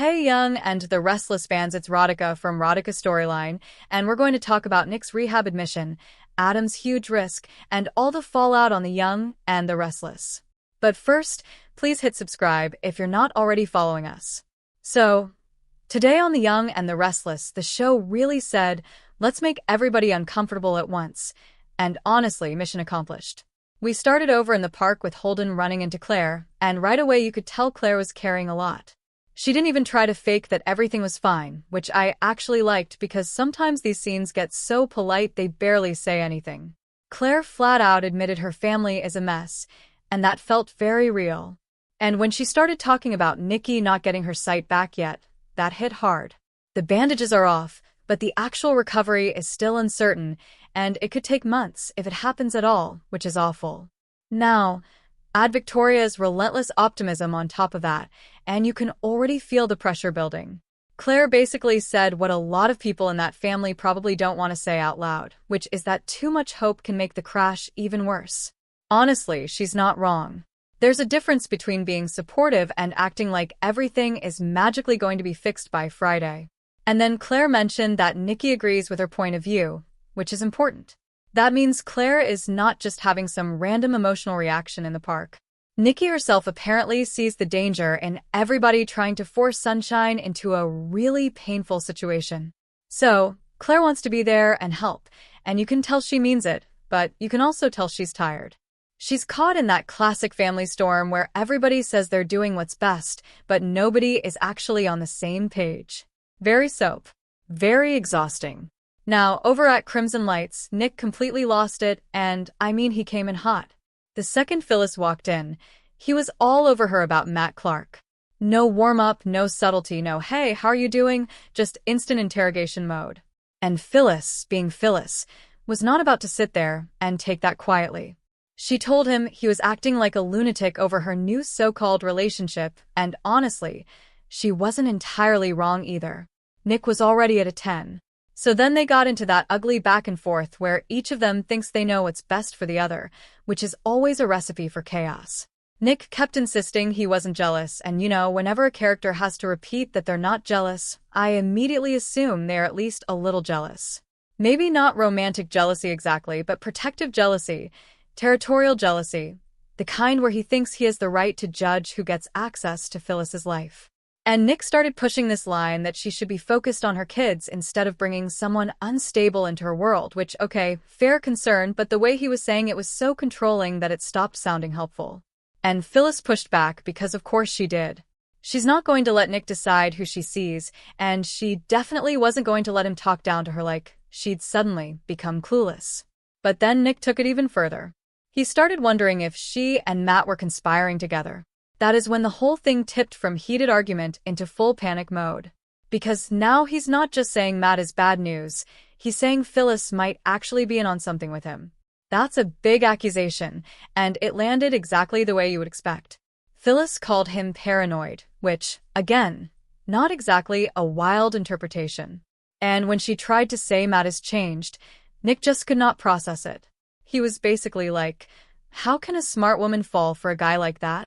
Hey Young and the Restless fans, it's Radhika from Radhika Storyline, and we're going to talk about Nick's rehab admission, Adam's huge risk, and all the fallout on the Young and the Restless. But first, please hit subscribe if you're not already following us. So, today on The Young and the Restless, the show really said, let's make everybody uncomfortable at once. And honestly, mission accomplished. We started over in the park with Holden running into Claire, and right away you could tell Claire was carrying a lot. She didn't even try to fake that everything was fine, which I actually liked because sometimes these scenes get so polite they barely say anything. Claire flat out admitted her family is a mess, and that felt very real. And when she started talking about Nikki not getting her sight back yet, that hit hard. The bandages are off, but the actual recovery is still uncertain, and it could take months if it happens at all, which is awful. Now, add Victoria's relentless optimism on top of that, and you can already feel the pressure building. Claire basically said what a lot of people in that family probably don't want to say out loud, which is that too much hope can make the crash even worse. Honestly, she's not wrong. There's a difference between being supportive and acting like everything is magically going to be fixed by Friday. And then Claire mentioned that Nikki agrees with her point of view, which is important. That means Claire is not just having some random emotional reaction in the park. Nikki herself apparently sees the danger in everybody trying to force sunshine into a really painful situation. So, Claire wants to be there and help, and you can tell she means it, but you can also tell she's tired. She's caught in that classic family storm where everybody says they're doing what's best, but nobody is actually on the same page. Very soap. Very exhausting. Now, over at Crimson Lights, Nick completely lost it, and I mean he came in hot. The second Phyllis walked in, he was all over her about Matt Clark. No warm-up, no subtlety, no hey, how are you doing, just instant interrogation mode. And Phyllis, being Phyllis, was not about to sit there and take that quietly. She told him he was acting like a lunatic over her new so-called relationship, and honestly, she wasn't entirely wrong either. Nick was already at a 10. So then they got into that ugly back and forth where each of them thinks they know what's best for the other, which is always a recipe for chaos. Nick kept insisting he wasn't jealous, and whenever a character has to repeat that they're not jealous, I immediately assume they're at least a little jealous. Maybe not romantic jealousy exactly, but protective jealousy, territorial jealousy, the kind where he thinks he has the right to judge who gets access to Phyllis's life. And Nick started pushing this line that she should be focused on her kids instead of bringing someone unstable into her world, which, okay, fair concern, but the way he was saying it was so controlling that it stopped sounding helpful. And Phyllis pushed back because of course she did. She's not going to let Nick decide who she sees, and she definitely wasn't going to let him talk down to her like she'd suddenly become clueless. But then Nick took it even further. He started wondering if she and Matt were conspiring together. That is when the whole thing tipped from heated argument into full panic mode. Because now he's not just saying Matt is bad news, he's saying Phyllis might actually be in on something with him. That's a big accusation, and it landed exactly the way you would expect. Phyllis called him paranoid, which, again, not exactly a wild interpretation. And when she tried to say Matt has changed, Nick just could not process it. He was basically like, how can a smart woman fall for a guy like that?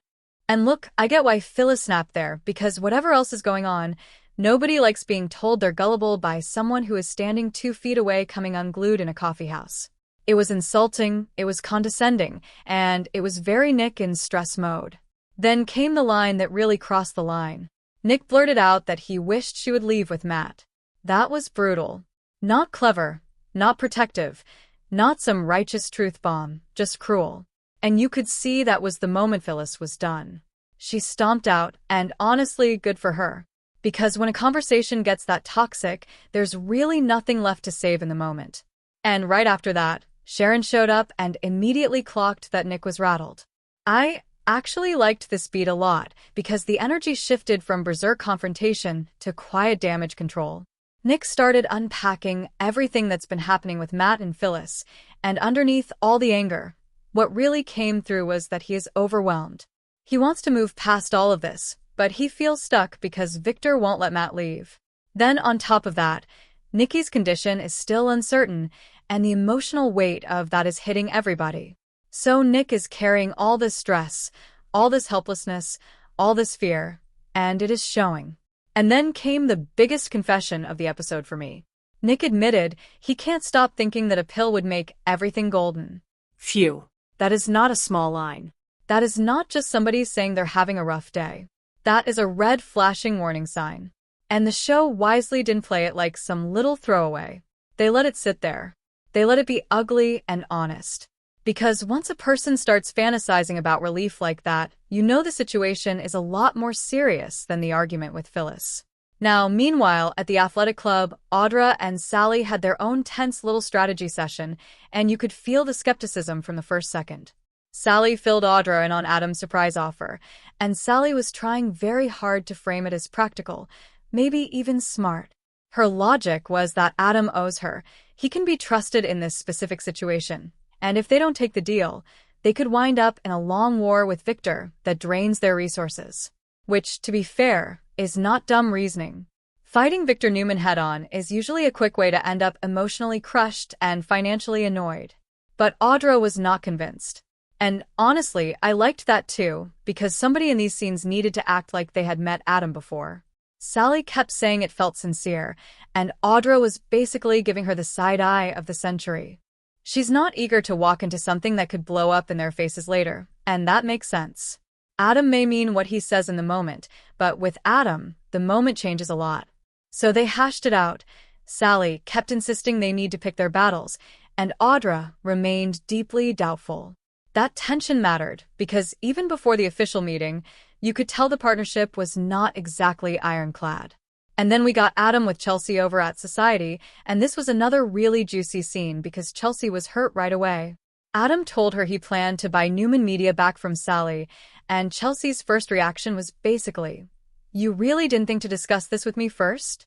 And look, I get why Phyllis snapped there, because whatever else is going on, nobody likes being told they're gullible by someone who is standing 2 feet away coming unglued in a coffee house. It was insulting, it was condescending, and it was very Nick in stress mode. Then came the line that really crossed the line. Nick blurted out that he wished she would leave with Matt. That was brutal. Not clever, not protective, not some righteous truth bomb, just cruel. And you could see that was the moment Phyllis was done. She stomped out, and honestly, good for her. Because when a conversation gets that toxic, there's really nothing left to save in the moment. And right after that, Sharon showed up and immediately clocked that Nick was rattled. I actually liked this beat a lot, because the energy shifted from berserk confrontation to quiet damage control. Nick started unpacking everything that's been happening with Matt and Phyllis, and underneath all the anger, what really came through was that he is overwhelmed. He wants to move past all of this, but he feels stuck because Victor won't let Matt leave. Then on top of that, Nikki's condition is still uncertain, and the emotional weight of that is hitting everybody. So Nick is carrying all this stress, all this helplessness, all this fear, and it is showing. And then came the biggest confession of the episode for me. Nick admitted he can't stop thinking that a pill would make everything golden. Phew. That is not a small line. That is not just somebody saying they're having a rough day. That is a red flashing warning sign. And the show wisely didn't play it like some little throwaway. They let it sit there. They let it be ugly and honest. Because once a person starts fantasizing about relief like that, you know the situation is a lot more serious than the argument with Phyllis. Now, meanwhile, at the athletic club, Audra and Sally had their own tense little strategy session, and you could feel the skepticism from the first second. Sally filled Audra in on Adam's surprise offer, and Sally was trying very hard to frame it as practical, maybe even smart. Her logic was that Adam owes her. He can be trusted in this specific situation, and if they don't take the deal, they could wind up in a long war with Victor that drains their resources. Which, to be fair, is not dumb reasoning. Fighting Victor Newman head-on is usually a quick way to end up emotionally crushed and financially annoyed. But Audra was not convinced. And honestly, I liked that too, because somebody in these scenes needed to act like they had met Adam before. Sally kept saying it felt sincere, and Audra was basically giving her the side eye of the century. She's not eager to walk into something that could blow up in their faces later, and that makes sense. Adam may mean what he says in the moment, but with Adam, the moment changes a lot. So they hashed it out. Sally kept insisting they need to pick their battles, and Audra remained deeply doubtful. That tension mattered, because even before the official meeting, you could tell the partnership was not exactly ironclad. And then we got Adam with Chelsea over at Society, and this was another really juicy scene because Chelsea was hurt right away. Adam told her he planned to buy Newman Media back from Sally, and Chelsea's first reaction was basically, "You really didn't think to discuss this with me first?"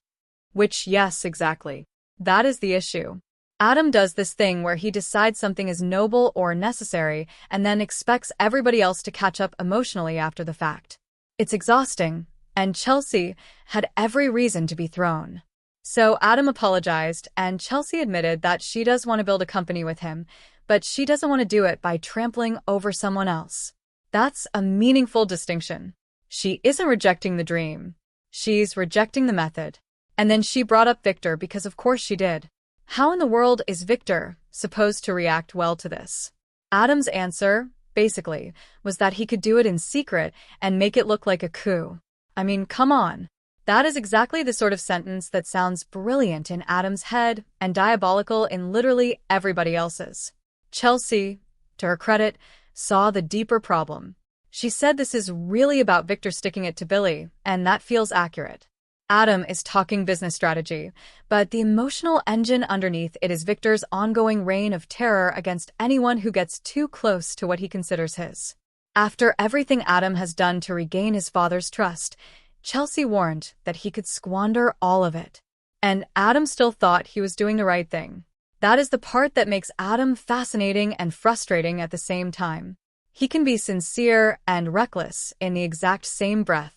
Which, yes, exactly. That is the issue. Adam does this thing where he decides something is noble or necessary and then expects everybody else to catch up emotionally after the fact. It's exhausting, and Chelsea had every reason to be thrown. So Adam apologized, and Chelsea admitted that she does want to build a company with him, but she doesn't want to do it by trampling over someone else. That's a meaningful distinction. She isn't rejecting the dream. She's rejecting the method. And then she brought up Victor because of course she did. How in the world is Victor supposed to react well to this? Adam's answer, basically, was that he could do it in secret and make it look like a coup. I mean, come on. That is exactly the sort of sentence that sounds brilliant in Adam's head and diabolical in literally everybody else's. Chelsea, to her credit, saw the deeper problem. She said this is really about Victor sticking it to Billy, and that feels accurate. Adam is talking business strategy, but the emotional engine underneath it is Victor's ongoing reign of terror against anyone who gets too close to what he considers his. After everything Adam has done to regain his father's trust, Chelsea warned that he could squander all of it. And Adam still thought he was doing the right thing. That is the part that makes Adam fascinating and frustrating at the same time. He can be sincere and reckless in the exact same breath.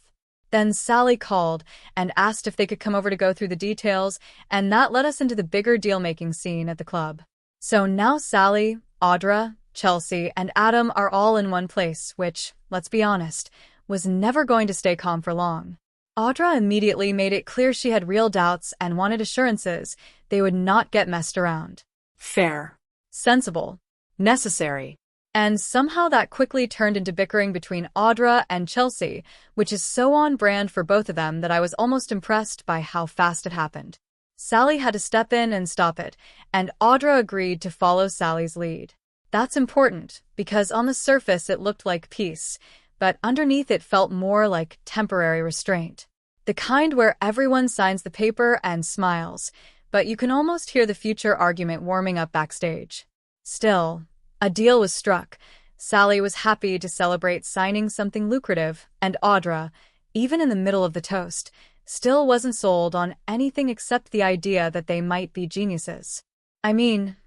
Then Sally called and asked if they could come over to go through the details, and that led us into the bigger deal-making scene at the club. So now Sally, Audra, Chelsea, and Adam are all in one place, which, let's be honest, was never going to stay calm for long. Audra immediately made it clear she had real doubts and wanted assurances they would not get messed around. Fair. Sensible. Necessary. And somehow that quickly turned into bickering between Audra and Chelsea, which is so on brand for both of them that I was almost impressed by how fast it happened. Sally had to step in and stop it, and Audra agreed to follow Sally's lead. That's important, because on the surface it looked like peace, but underneath it felt more like temporary restraint. The kind where everyone signs the paper and smiles, but you can almost hear the future argument warming up backstage. Still, a deal was struck. Sally was happy to celebrate signing something lucrative, and Audra, even in the middle of the toast, still wasn't sold on anything except the idea that they might be geniuses. I mean,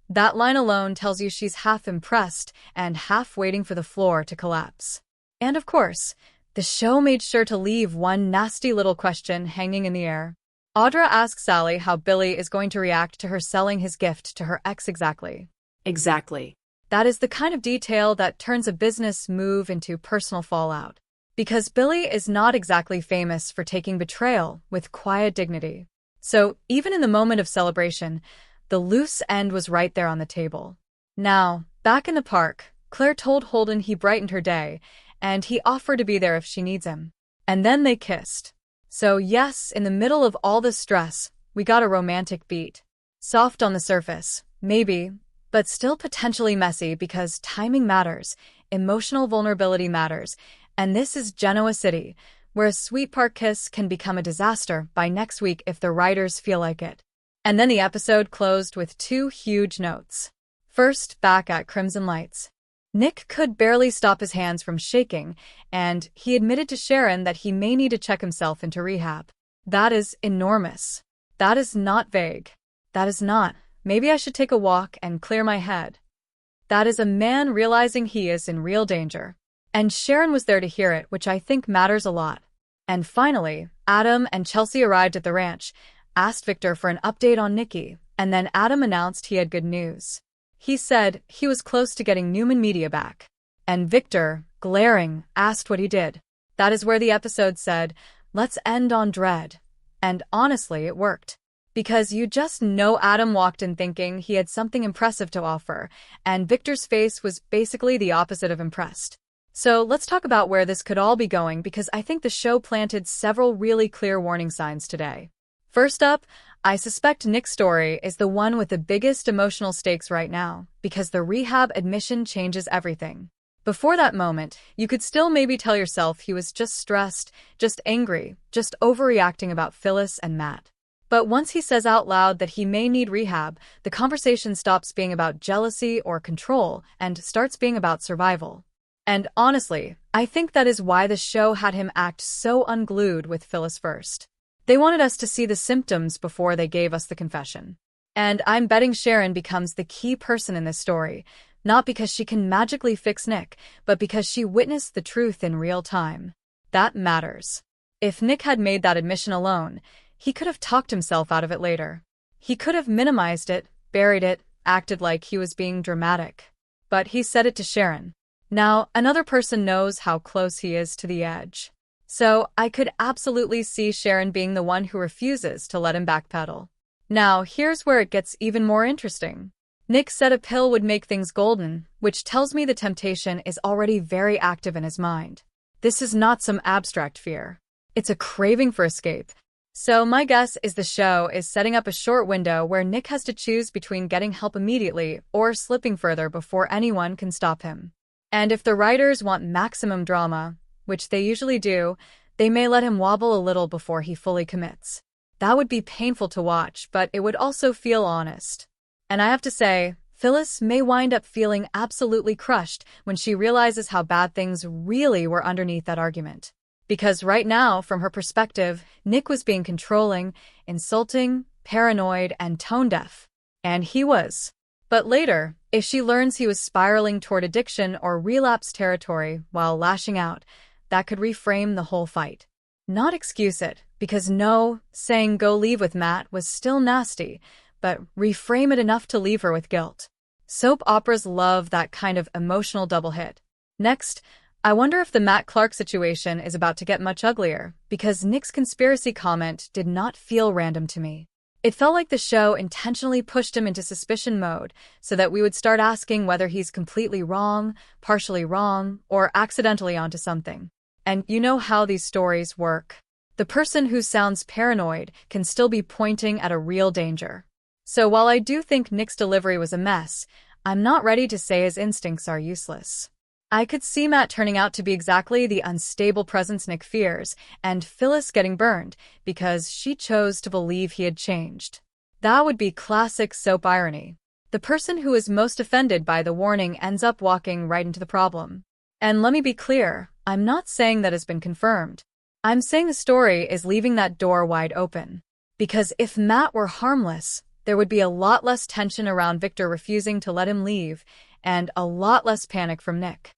that line alone tells you she's half impressed and half waiting for the floor to collapse. And of course, the show made sure to leave one nasty little question hanging in the air. Audra asks Sally how Billy is going to react to her selling his gift to her ex exactly. Exactly. That is the kind of detail that turns a business move into personal fallout. Because Billy is not exactly famous for taking betrayal with quiet dignity. So, even in the moment of celebration, the loose end was right there on the table. Now, back in the park, Claire told Holden he brightened her day, and he offered to be there if she needs him. And then they kissed. So yes, in the middle of all this stress, we got a romantic beat. Soft on the surface, maybe, but still potentially messy because timing matters, emotional vulnerability matters, and this is Genoa City, where a sweet park kiss can become a disaster by next week if the writers feel like it. And then the episode closed with two huge notes. First, back at Crimson Lights. Nick could barely stop his hands from shaking, and he admitted to Sharon that he may need to check himself into rehab. That is enormous. That is not vague. That is not, maybe I should take a walk and clear my head. That is a man realizing he is in real danger. And Sharon was there to hear it, which I think matters a lot. And finally, Adam and Chelsea arrived at the ranch, asked Victor for an update on Nikki, and then Adam announced he had good news. He said he was close to getting Newman media back. And Victor, glaring, asked what he did. That is where the episode said, let's end on dread. And honestly, it worked. Because you just know Adam walked in thinking he had something impressive to offer, and Victor's face was basically the opposite of impressed. So let's talk about where this could all be going because I think the show planted several really clear warning signs today. First up, I suspect Nick's story is the one with the biggest emotional stakes right now, because the rehab admission changes everything. Before that moment, you could still maybe tell yourself he was just stressed, just angry, just overreacting about Phyllis and Matt. But once he says out loud that he may need rehab, the conversation stops being about jealousy or control and starts being about survival. And honestly, I think that is why the show had him act so unglued with Phyllis first. They wanted us to see the symptoms before they gave us the confession. And I'm betting Sharon becomes the key person in this story, not because she can magically fix Nick, but because she witnessed the truth in real time. That matters. If Nick had made that admission alone, he could have talked himself out of it later. He could have minimized it, buried it, acted like he was being dramatic. But he said it to Sharon. Now, another person knows how close he is to the edge. So, I could absolutely see Sharon being the one who refuses to let him backpedal. Now, here's where it gets even more interesting. Nick said a pill would make things golden, which tells me the temptation is already very active in his mind. This is not some abstract fear. It's a craving for escape. So, my guess is the show is setting up a short window where Nick has to choose between getting help immediately or slipping further before anyone can stop him. And if the writers want maximum drama, which they usually do, they may let him wobble a little before he fully commits. That would be painful to watch, but it would also feel honest. And I have to say, Phyllis may wind up feeling absolutely crushed when she realizes how bad things really were underneath that argument. Because right now, from her perspective, Nick was being controlling, insulting, paranoid, and tone-deaf. And he was. But later, if she learns he was spiraling toward addiction or relapse territory while lashing out, that could reframe the whole fight. Not excuse it, because no, saying go leave with Matt was still nasty, but reframe it enough to leave her with guilt. Soap operas love that kind of emotional double hit. Next, I wonder if the Matt Clark situation is about to get much uglier, because Nick's conspiracy comment did not feel random to me. It felt like the show intentionally pushed him into suspicion mode so that we would start asking whether he's completely wrong, partially wrong, or accidentally onto something. And you know how these stories work. The person who sounds paranoid can still be pointing at a real danger. So while I do think Nick's delivery was a mess, I'm not ready to say his instincts are useless. I could see Matt turning out to be exactly the unstable presence Nick fears, and Phyllis getting burned because she chose to believe he had changed. That would be classic soap irony. The person who is most offended by the warning ends up walking right into the problem. And let me be clear, I'm not saying that has been confirmed. I'm saying the story is leaving that door wide open. Because if Matt were harmless, there would be a lot less tension around Victor refusing to let him leave, and a lot less panic from Nick.